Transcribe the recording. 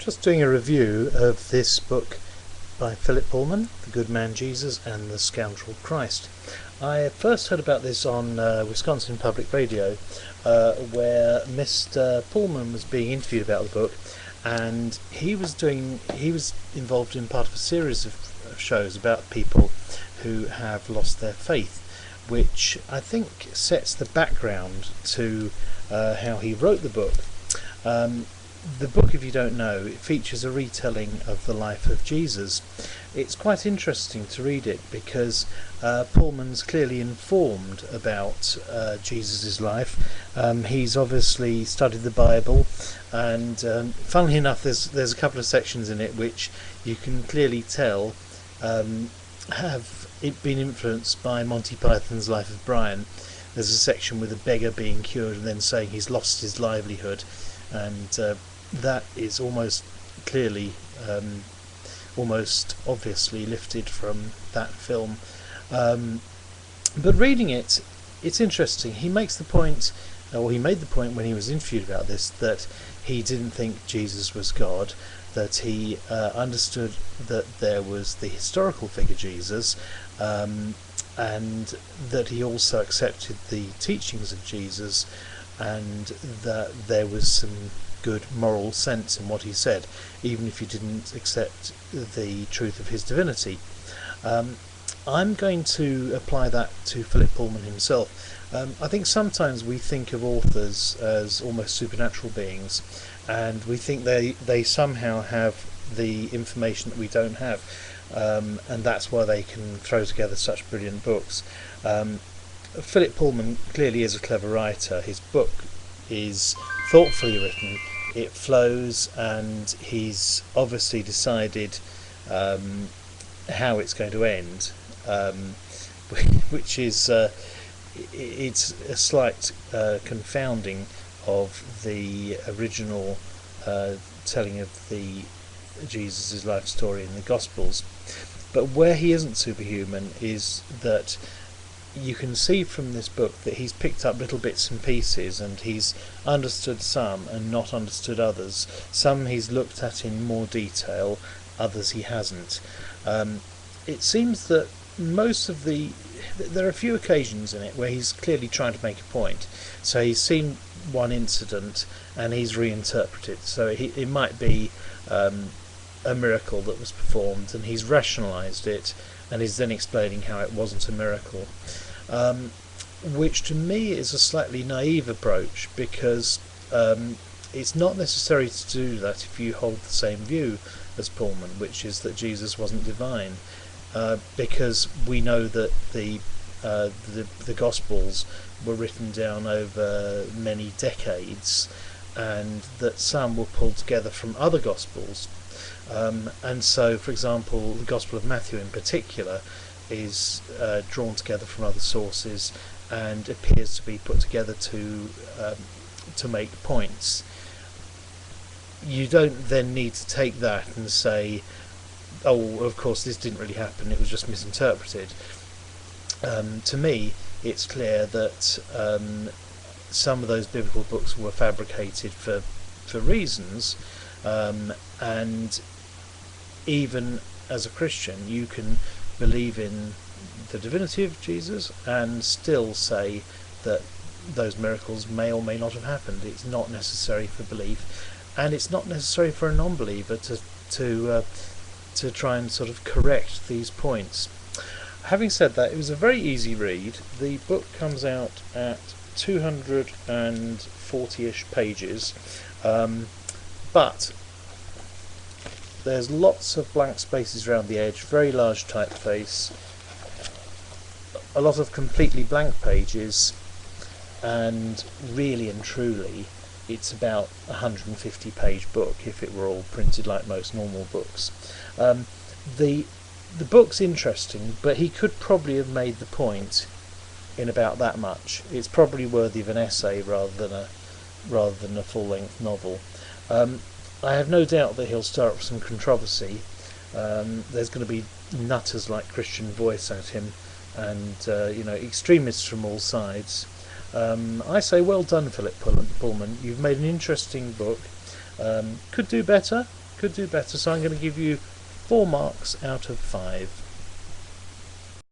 Just doing a review of this book by Philip Pullman, The Good Man Jesus and the Scoundrel Christ. I first heard about this on Wisconsin Public Radio, where Mr. Pullman was being interviewed about the book, and he was involved in part of a series of shows about people who have lost their faith, which I think sets the background to how he wrote the book. The book, if you don't know, it features a retelling of the life of Jesus. It's quite interesting to read it because Pullman's clearly informed about Jesus' life. He's obviously studied the Bible, and funnily enough, there's a couple of sections in it which you can clearly tell have it been influenced by Monty Python's Life of Brian. There's a section with a beggar being cured and then saying he's lost his livelihood, and that is almost clearly, almost obviously lifted from that film. But reading it, it's interesting. He makes the point, or he made the point when he was interviewed about this, that he didn't think Jesus was God, that he understood that there was the historical figure Jesus, and that he also accepted the teachings of Jesus, and that there was some good moral sense in what he said, even if you didn't accept the truth of his divinity. I'm going to apply that to Philip Pullman himself. I think sometimes we think of authors as almost supernatural beings, and we think they somehow have the information that we don't have, and that's why they can throw together such brilliant books. Philip Pullman clearly is a clever writer. His book is thoughtfully written, it flows, and he's obviously decided how it's going to end, which is it's a slight confounding of the original telling of the Jesus' life story in the Gospels. But where he isn't superhuman is that you can see from this book that he's picked up little bits and pieces, and he's understood some and not understood others. Some he's looked at in more detail, others he hasn't. It seems that there are a few occasions in it where he's clearly trying to make a point. So he's seen one incident and he's reinterpreted. So it might be a miracle that was performed, and he's rationalised it, and is then explaining how it wasn't a miracle, which to me is a slightly naive approach, because it's not necessary to do that if you hold the same view as Pullman, which is that Jesus wasn't divine, because we know that the Gospels were written down over many decades, and that some were pulled together from other Gospels. And so, for example, the Gospel of Matthew in particular is drawn together from other sources and appears to be put together to make points. You don't then need to take that and say, oh, of course this didn't really happen, it was just misinterpreted. To me, it's clear that some of those biblical books were fabricated for reasons, and even as a Christian you can believe in the divinity of Jesus and still say that those miracles may or may not have happened. It's not necessary for belief, and it's not necessary for a non-believer to try and sort of correct these points. Having said that, it was a very easy read. The book comes out at 240-ish pages, but there's lots of blank spaces around the edge, very large typeface, a lot of completely blank pages, and really and truly it's about a 150 page book if it were all printed like most normal books. The book's interesting, but he could probably have made the point in about that much. It's probably worthy of an essay rather than a full-length novel. I have no doubt that he'll stir up some controversy. There's going to be nutters like Christian Voice at him, and extremists from all sides. I say well done, Philip Pullman. You've made an interesting book. Could do better, could do better. So I'm going to give you 4 marks out of 5.